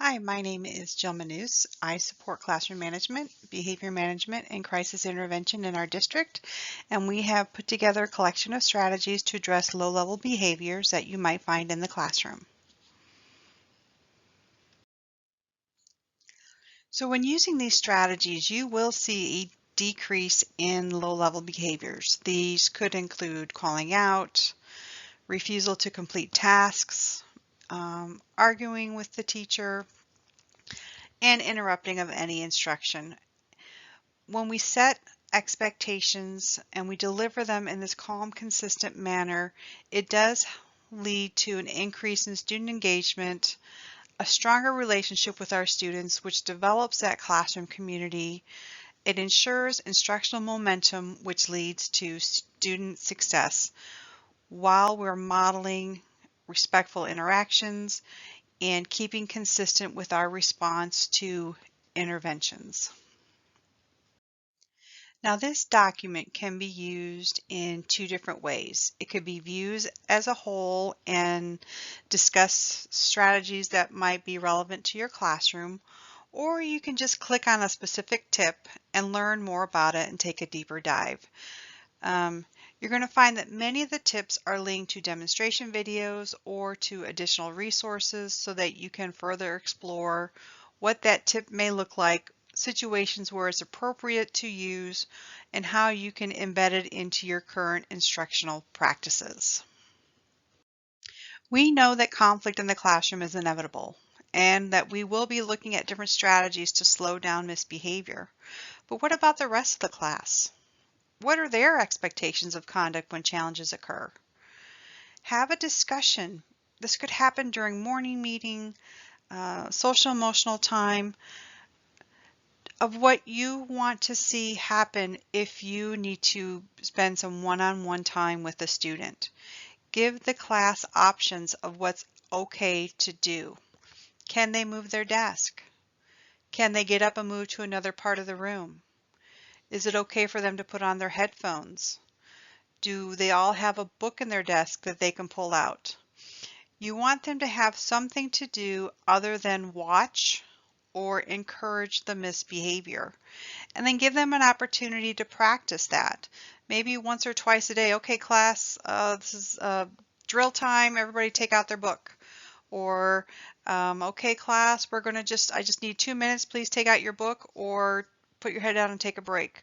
Hi, my name is Jill Manous. I support classroom management, behavior management, and crisis intervention in our district, and we have put together a collection of strategies to address low-level behaviors that you might find in the classroom. So when using these strategies, you will see a decrease in low-level behaviors. These could include calling out, refusal to complete tasks, arguing with the teacher, and interrupting of any instruction. When we set expectations and we deliver them in this calm, consistent manner, it does lead to an increase in student engagement, a stronger relationship with our students, which develops that classroom community. It ensures instructional momentum, which leads to student success while we're modeling respectful interactions and keeping consistent with our response to interventions. Now this document can be used in two different ways. It could be viewed as a whole and discuss strategies that might be relevant to your classroom, or you can just click on a specific tip and learn more about it and take a deeper dive. You're going to find that many of the tips are linked to demonstration videos or to additional resources so that you can further explore what that tip may look like, situations where it's appropriate to use, and how you can embed it into your current instructional practices. We know that conflict in the classroom is inevitable and that we will be looking at different strategies to slow down misbehavior. But what about the rest of the class? What are their expectations of conduct when challenges occur? Have a discussion. This could happen during morning meeting, social emotional time, of what you want to see happen if you need to spend some one-on-one time with a student. Give the class options of what's okay to do. Can they move their desk? Can they get up and move to another part of the room? Is it okay for them to put on their headphones? Do they all have a book in their desk that they can pull out? You want them to have something to do other than watch or encourage the misbehavior. And then give them an opportunity to practice that. Maybe once or twice a day. Okay, class, this is drill time. Everybody take out their book. Or, okay, class, I just need 2 minutes. Please take out your book or put your head down and take a break.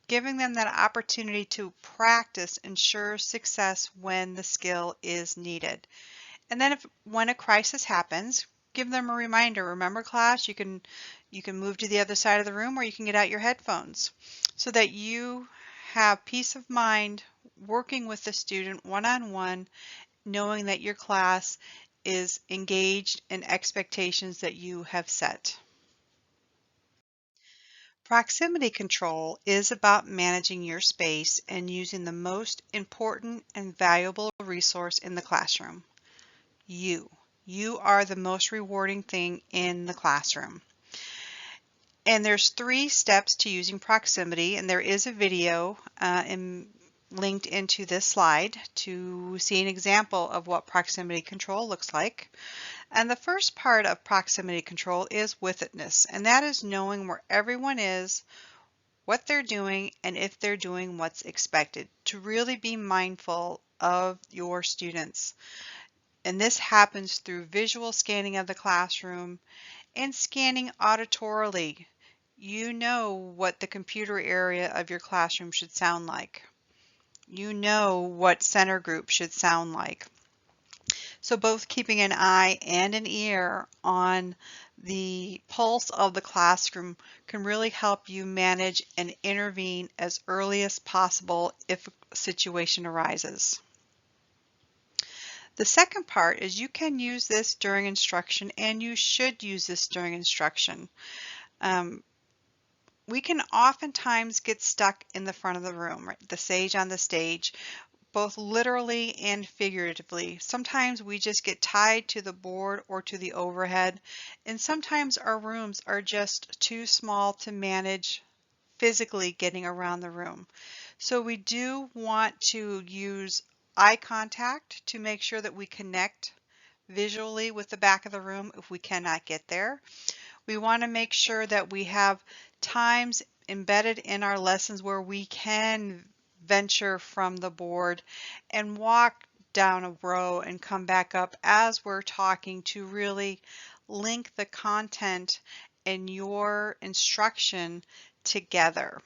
Giving them that opportunity to practice ensures success when the skill is needed. And then when a crisis happens, give them a reminder. Remember, class, you can move to the other side of the room or you can get out your headphones so that you have peace of mind working with the student one-on-one, knowing that your class is engaged in expectations that you have set. Proximity control is about managing your space and using the most important and valuable resource in the classroom. You. You are the most rewarding thing in the classroom. And there's 3 steps to using proximity, and there is a video linked into this slide to see an example of what proximity control looks like. And the first part of proximity control is withitness, and that is knowing where everyone is, what they're doing, and if they're doing what's expected, to really be mindful of your students. And this happens through visual scanning of the classroom and scanning auditorily. You know what the computer area of your classroom should sound like. You know what center group should sound like. So both keeping an eye and an ear on the pulse of the classroom can really help you manage and intervene as early as possible if a situation arises. The second part is you can use this during instruction, and you should use this during instruction. We can oftentimes get stuck in the front of the room, right? The sage on the stage, both literally and figuratively. Sometimes we just get tied to the board or to the overhead, and sometimes our rooms are just too small to manage physically getting around the room. So we do want to use eye contact to make sure that we connect visually with the back of the room if we cannot get there. We want to make sure that we have times embedded in our lessons where we can venture from the board and walk down a row and come back up as we're talking to really link the content and your instruction together.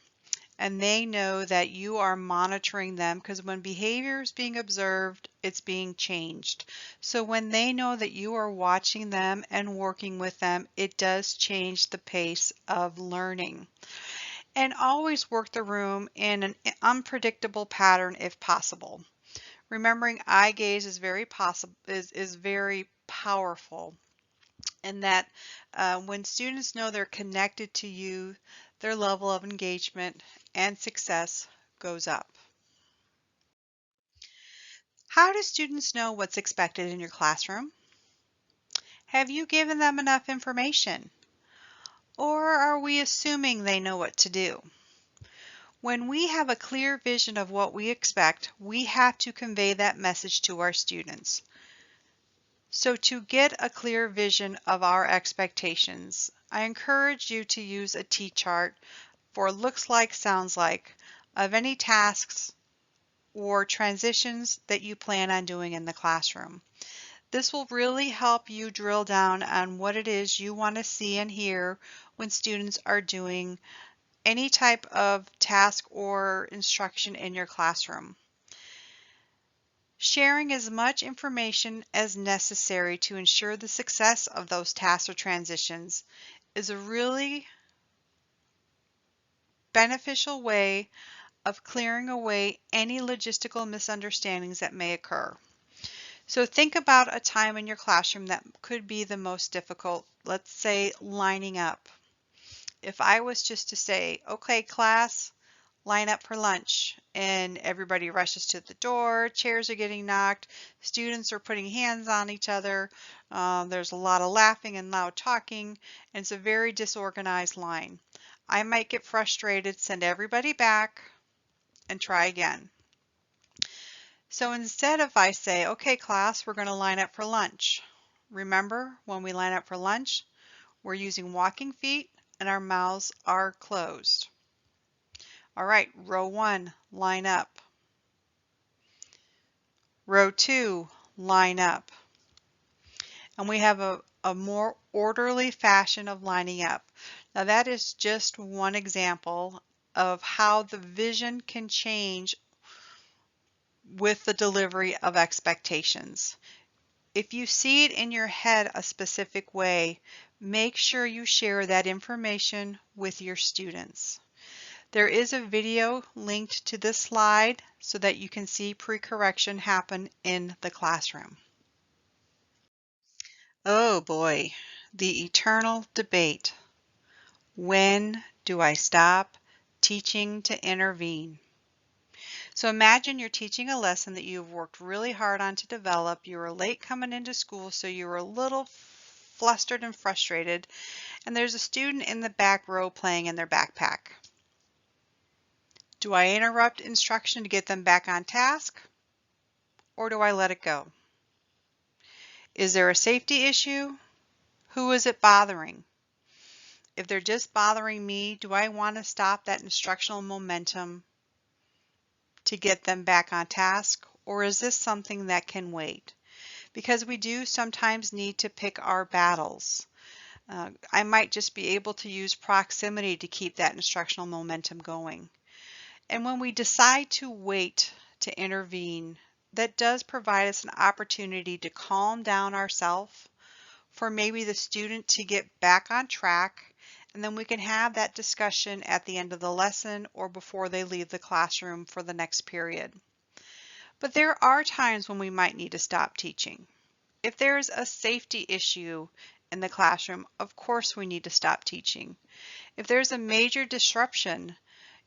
And they know that you are monitoring them, because when behavior is being observed, it's being changed. So when they know that you are watching them and working with them, it does change the pace of learning. And always work the room in an unpredictable pattern if possible. Remembering eye gaze is very very powerful, and that when students know they're connected to you, their level of engagement and success goes up. How do students know what's expected in your classroom? Have you given them enough information? Or are we assuming they know what to do? When we have a clear vision of what we expect, we have to convey that message to our students. So to get a clear vision of our expectations, I encourage you to use a T-chart for looks like, sounds like of any tasks or transitions that you plan on doing in the classroom. This will really help you drill down on what it is you want to see and hear when students are doing any type of task or instruction in your classroom. Sharing as much information as necessary to ensure the success of those tasks or transitions is a really beneficial way of clearing away any logistical misunderstandings that may occur. So think about a time in your classroom that could be the most difficult, let's say lining up. If I was just to say, okay, class, line up for lunch, and everybody rushes to the door, chairs are getting knocked, students are putting hands on each other, there's a lot of laughing and loud talking, and it's a very disorganized line. I might get frustrated, send everybody back, and try again. So instead, if I say, okay, class, we're going to line up for lunch. Remember, when we line up for lunch, we're using walking feet and our mouths are closed. All right, row 1, line up. Row 2, line up. And we have a more orderly fashion of lining up. Now that is just one example of how the vision can change with the delivery of expectations. If you see it in your head a specific way, make sure you share that information with your students. There is a video linked to this slide so that you can see pre-correction happen in the classroom. Oh boy, the eternal debate. When do I stop teaching to intervene? So imagine you're teaching a lesson that you've worked really hard on to develop. You were late coming into school, so you were a little flustered and frustrated, and there's a student in the back row playing in their backpack. Do I interrupt instruction to get them back on task, or do I let it go? Is there a safety issue? Who is it bothering? If they're just bothering me, do I want to stop that instructional momentum to get them back on task, or is this something that can wait? Because we do sometimes need to pick our battles. I might just be able to use proximity to keep that instructional momentum going. And when we decide to wait to intervene, that does provide us an opportunity to calm down ourselves, for maybe the student to get back on track, and then we can have that discussion at the end of the lesson or before they leave the classroom for the next period. But there are times when we might need to stop teaching. If there's a safety issue in the classroom, of course we need to stop teaching. If there's a major disruption,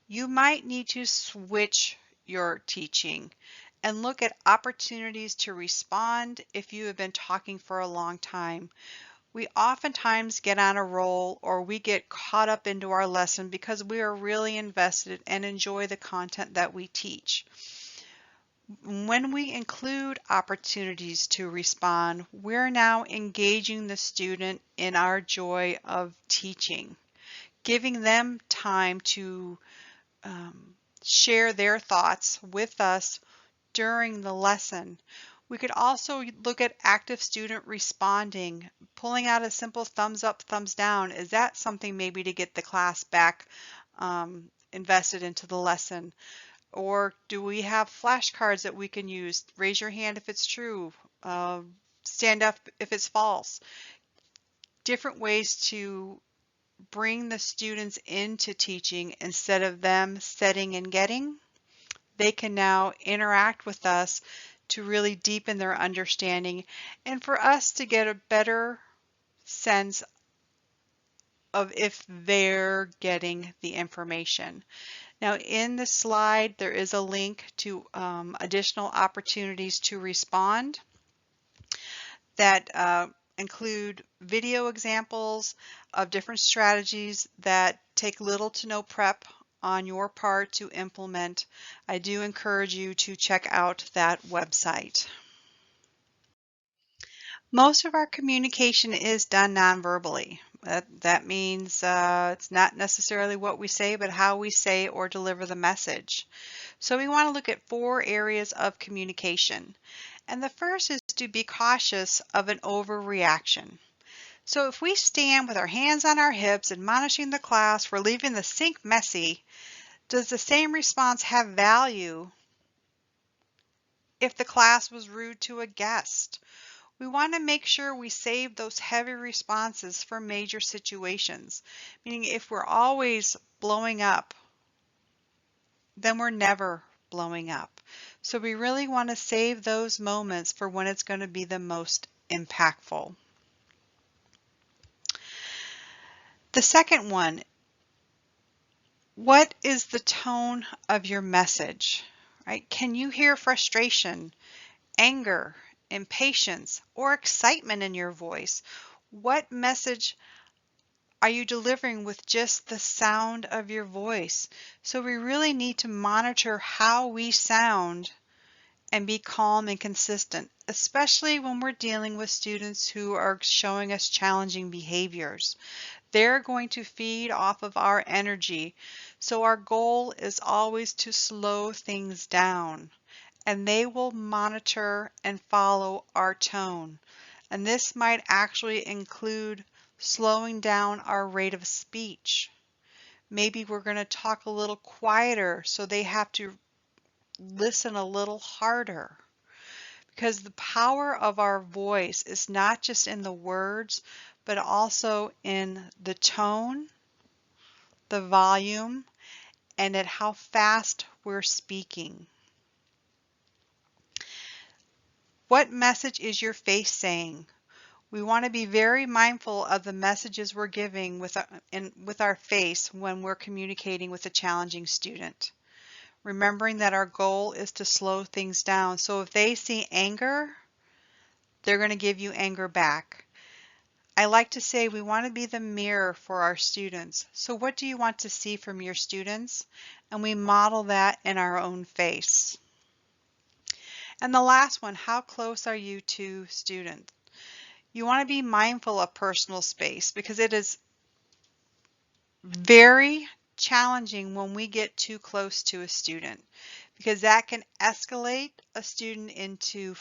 you might need to switch your teaching and look at opportunities to respond if you have been talking for a long time. We oftentimes get on a roll, or we get caught up into our lesson because we are really invested and enjoy the content that we teach. When we include opportunities to respond, we're now engaging the student in our joy of teaching, giving them time to share their thoughts with us during the lesson. We could also look at active student responding, pulling out a simple thumbs up, thumbs down. Is that something maybe to get the class back invested into the lesson? Or do we have flashcards that we can use? Raise your hand if it's true. Uh, stand up if it's false. Different ways to bring the students into teaching instead of them setting and getting. They can now interact with us to really deepen their understanding and for us to get a better sense of if they're getting the information. Now in the slide there is a link to additional opportunities to respond that include video examples of different strategies that take little to no prep on your part to implement. I do encourage you to check out that website. Most of our communication is done non-verbally. That means it's not necessarily what we say, but how we say or deliver the message. So we want to look at 4 areas of communication. And the first is to be cautious of an overreaction. So if we stand with our hands on our hips admonishing the class for leaving the sink messy, does the same response have value if the class was rude to a guest? We want to make sure we save those heavy responses for major situations, meaning if we're always blowing up, then we're never blowing up. So we really want to save those moments for when it's going to be the most impactful. The second one, what is the tone of your message? Right? Can you hear frustration, anger, impatience, or excitement in your voice? What message are you delivering with just the sound of your voice? So we really need to monitor how we sound and be calm and consistent, especially when we're dealing with students who are showing us challenging behaviors. They're going to feed off of our energy. So our goal is always to slow things down, and they will monitor and follow our tone. And this might actually include slowing down our rate of speech. Maybe we're going to talk a little quieter so they have to listen a little harder. Because the power of our voice is not just in the words, but also in the tone, the volume, and at how fast we're speaking. What message is your face saying? We want to be very mindful of the messages we're giving with our face when we're communicating with a challenging student. Remembering that our goal is to slow things down. So if they see anger, they're going to give you anger back. I like to say we want to be the mirror for our students. So what do you want to see from your students? And we model that in our own face. And the last one, how close are you to students? You want to be mindful of personal space because it is very challenging when we get too close to a student because that can escalate a student into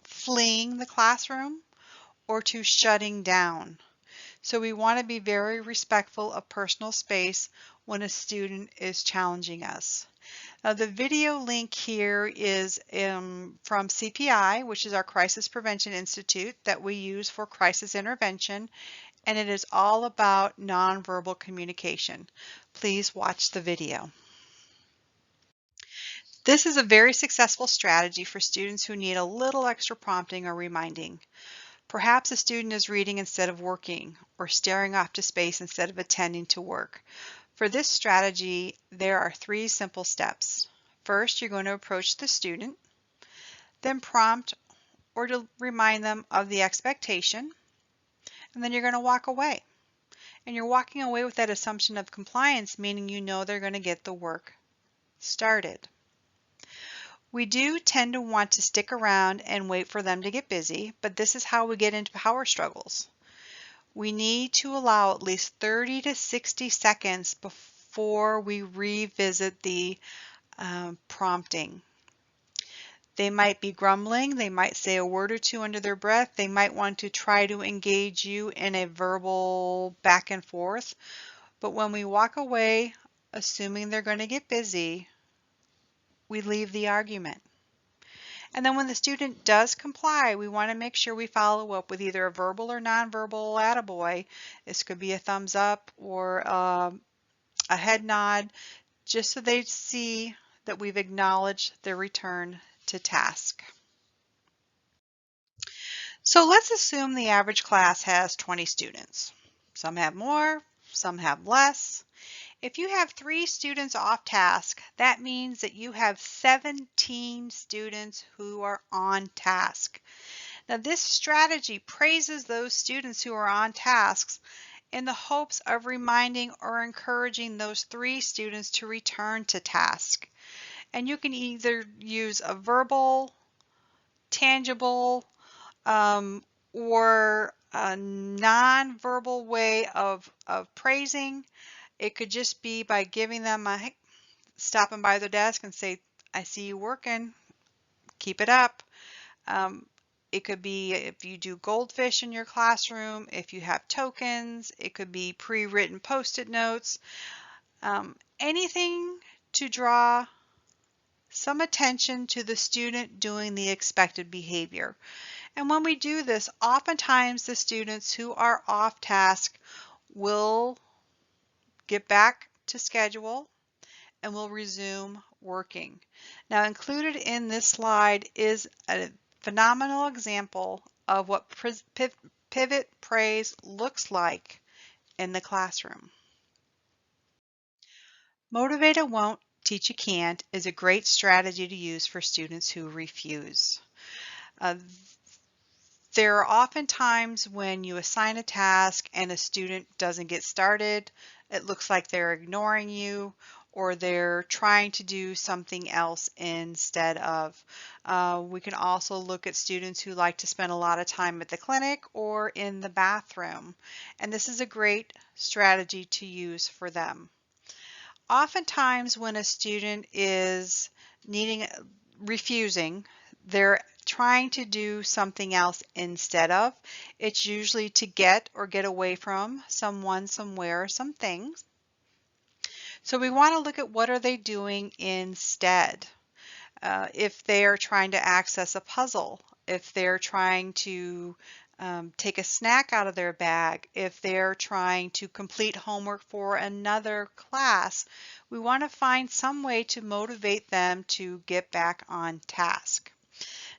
fleeing the classroom or to shutting down. So we want to be very respectful of personal space when a student is challenging us. Now the video link here is from CPI, which is our Crisis Prevention Institute that we use for crisis intervention, and it is all about nonverbal communication. Please watch the video. This is a very successful strategy for students who need a little extra prompting or reminding. Perhaps a student is reading instead of working, or staring off to space instead of attending to work. For this strategy, there are 3 simple steps. First, you're going to approach the student, then prompt or to remind them of the expectation, and then you're going to walk away. And you're walking away with that assumption of compliance, meaning you know they're going to get the work started. We do tend to want to stick around and wait for them to get busy, but this is how we get into power struggles. We need to allow at least 30 to 60 seconds before we revisit the prompting. They might be grumbling, they might say a word or two under their breath, they might want to try to engage you in a verbal back and forth, but when we walk away, assuming they're going to get busy, we leave the argument. And then when the student does comply, we want to make sure we follow up with either a verbal or nonverbal attaboy. This could be a thumbs up or a head nod, just so they see that we've acknowledged their return to task. So let's assume the average class has 20 students. Some have more, some have less. If you have 3 students off task, that means that you have 17 students who are on task. Now this strategy praises those students who are on tasks in the hopes of reminding or encouraging those 3 students to return to task. And you can either use a verbal, tangible, or a non-verbal way of praising. It could just be by giving them a stopping by their desk and say, I see you working, keep it up. It could be if you do goldfish in your classroom, if you have tokens, it could be pre-written post-it notes, anything to draw some attention to the student doing the expected behavior. And when we do this, oftentimes the students who are off task will get back to schedule and will resume working. Now included in this slide is a phenomenal example of what pivot praise looks like in the classroom. Motivate a won't, teach a can't is a great strategy to use for students who refuse. There are often times when you assign a task and a student doesn't get started. It looks like they're ignoring you or they're trying to do something else instead of. We can also look at students who like to spend a lot of time at the clinic or in the bathroom. And this is a great strategy to use for them. Oftentimes when a student is refusing, they're trying to do something else instead of. It's usually to get or get away from someone, somewhere, some things. So we want to look at what are they doing instead. If they're trying to access a puzzle, if they're trying to take a snack out of their bag, if they're trying to complete homework for another class, we want to find some way to motivate them to get back on task.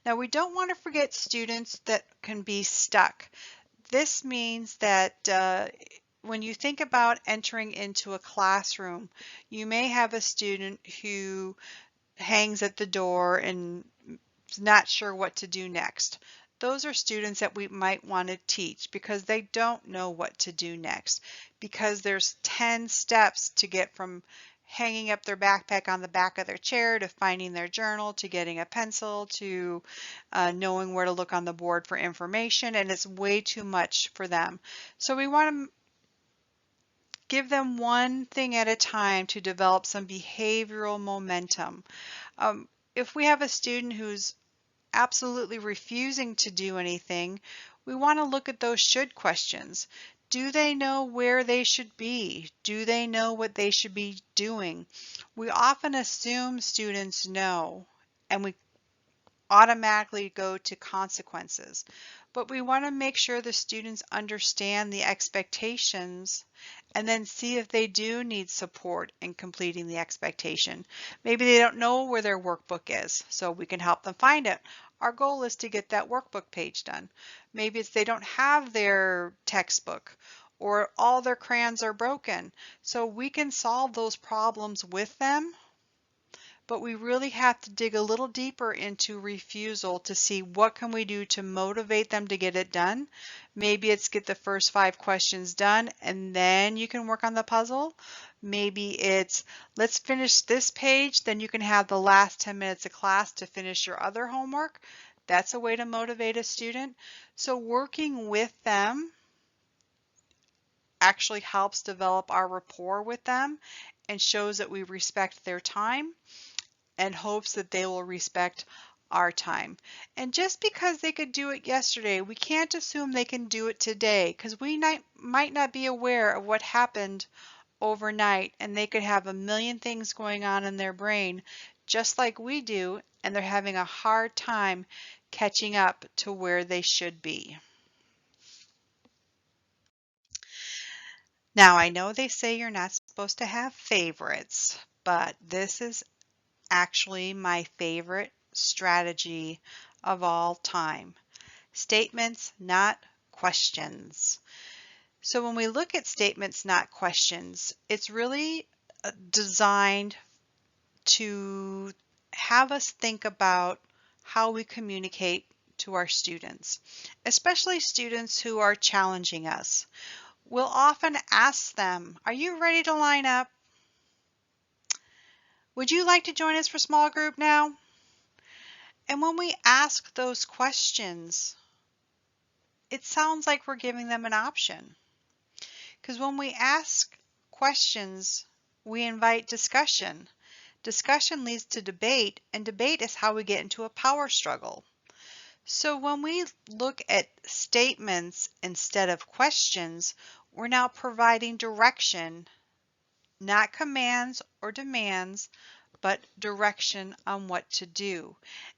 Now we don't want to forget students that can be stuck. This means that when you think about entering into a classroom, you may have a student who hangs at the door and is not sure what to do next. Those are students that we might want to teach because they don't know what to do next, because there's 10 steps to get from hanging up their backpack on the back of their chair to finding their journal to getting a pencil to knowing where to look on the board for information, and it's way too much for them. So we want to give them one thing at a time to develop some behavioral momentum. If we have a student who's absolutely refusing to do anything, we want to look at those should questions. Do they know where they should be? Do they know what they should be doing? We often assume students know, and we automatically go to consequences. But we want to make sure the students understand the expectations and then see if they do need support in completing the expectation. Maybe they don't know where their workbook is, so we can help them find it. Our goal is to get that workbook page done. Maybe it's they don't have their textbook or all their crayons are broken. So we can solve those problems with them, but we really have to dig a little deeper into refusal to see what can we do to motivate them to get it done. Maybe it's get the first 5 questions done and then you can work on the puzzle. Maybe it's let's finish this page, then you can have the last 10 minutes of class to finish your other homework. That's a way to motivate a student. So working with them actually helps develop our rapport with them and shows that we respect their time and hopes that they will respect our time. And just because they could do it yesterday, we can't assume they can do it today, because we might not be aware of what happened overnight, and they could have a million things going on in their brain just like we do, and they're having a hard time catching up to where they should be. Now, I know they say you're not supposed to have favorites, but this is actually my favorite strategy of all time. Statements, not questions. So when we look at statements, not questions, it's really designed to have us think about how we communicate to our students, especially students who are challenging us. We'll often ask them, are you ready to line up? Would you like to join us for small group now? And when we ask those questions, it sounds like we're giving them an option. Because when we ask questions, we invite discussion. Discussion leads to debate, and debate is how we get into a power struggle. So when we look at statements instead of questions, we're now providing direction, not commands or demands, but direction on what to do.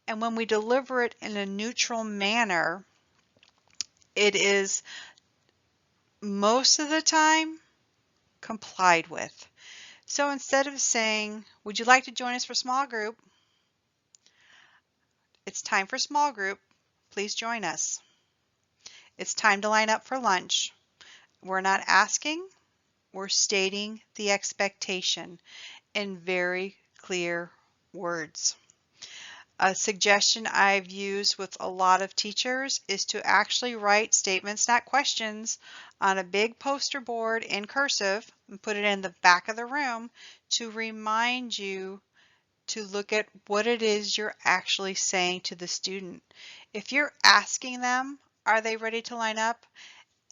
And when we deliver it in a neutral manner, it is most of the time complied with. So instead of saying, would you like to join us for small group? It's time for small group. Please join us. It's time to line up for lunch. We're not asking, we're stating the expectation in very clear words. A suggestion I've used with a lot of teachers is to actually write statements, not questions, on a big poster board in cursive and put it in the back of the room to remind you to look at what it is you're actually saying to the student. If you're asking them, are they ready to line up?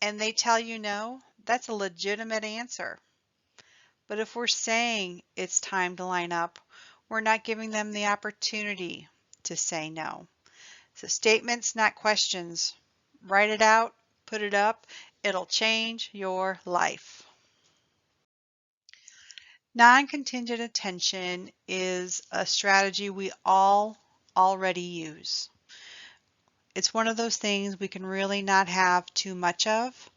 And they tell you no, that's a legitimate answer. But if we're saying it's time to line up, we're not giving them the opportunity to say no. So statements, not questions. Write it out, put it up. It'll change your life. Non-contingent attention is a strategy we all already use. It's one of those things we can really not have too much of.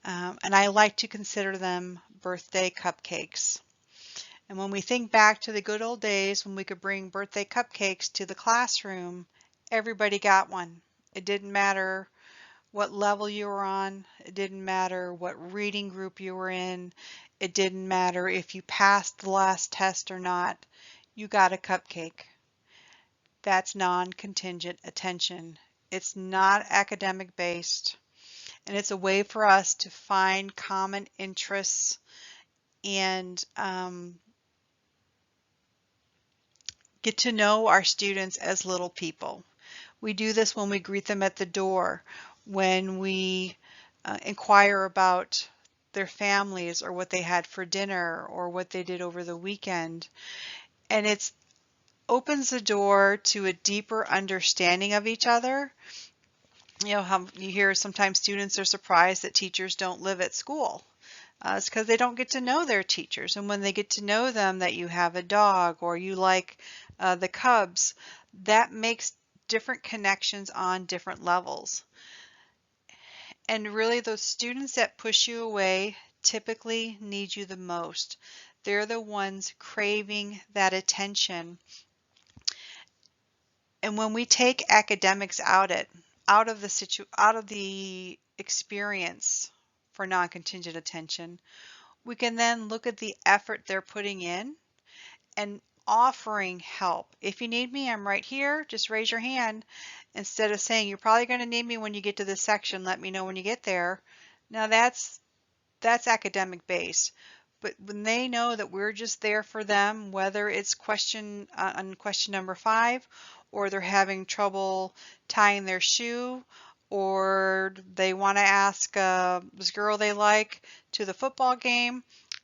And I like to consider them birthday cupcakes. And when we think back to the good old days when we could bring birthday cupcakes to the classroom, everybody got one. It didn't matter what level you were on. It didn't matter what reading group you were in. It didn't matter if you passed the last test or not. You got a cupcake. That's non-contingent attention. It's not academic based, and it's a way for us to find common interests and get to know our students as little people. We do this when we greet them at the door, when we inquire about their families or what they had for dinner or what they did over the weekend. And it opens the door to a deeper understanding of each other. You know how you hear sometimes students are surprised that teachers don't live at school. It's because they don't get to know their teachers. And when they get to know them, that you have a dog or you like the Cubs, that makes different connections on different levels. And really, those students that push you away typically need you the most. They're the ones craving that attention. And when we take academics out of the experience for non-contingent attention, we can then look at the effort they're putting in and offering help. If you need me, I'm right here. Just raise your hand. Instead of saying, you're probably going to need me when you get to this section, let me know when you get there. Now that's academic based. But when they know that we're just there for them, whether it's on question number 5, or they're having trouble tying their shoe, or they want to ask this girl they like to the football game,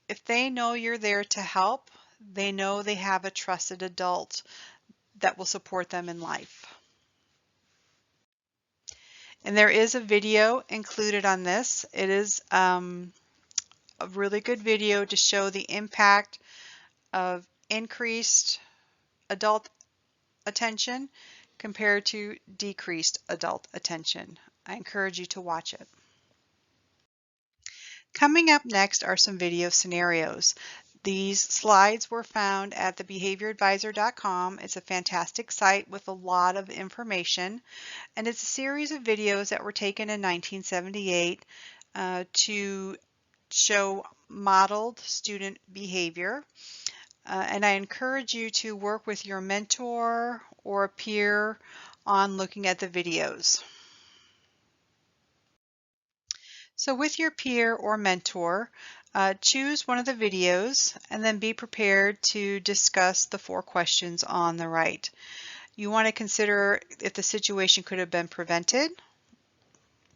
if they know you're there to help, they know they have a trusted adult that will support them in life. And there is a video included on this. It is a really good video to show the impact of increased adult attention compared to decreased adult attention. I encourage you to watch it. Coming up next are some video scenarios. These slides were found at thebehavioradvisor.com. It's a fantastic site with a lot of information, and it's a series of videos that were taken in 1978 to show modeled student behavior. And I encourage you to work with your mentor or a peer on looking at the videos. So with your peer or mentor, choose one of the videos and then be prepared to discuss the 4 questions on the right. You want to consider if the situation could have been prevented,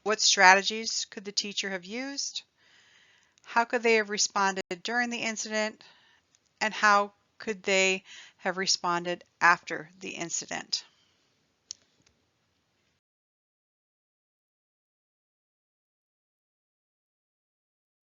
what strategies could the teacher have used, how could they have responded during the incident, and how could they have responded after the incident.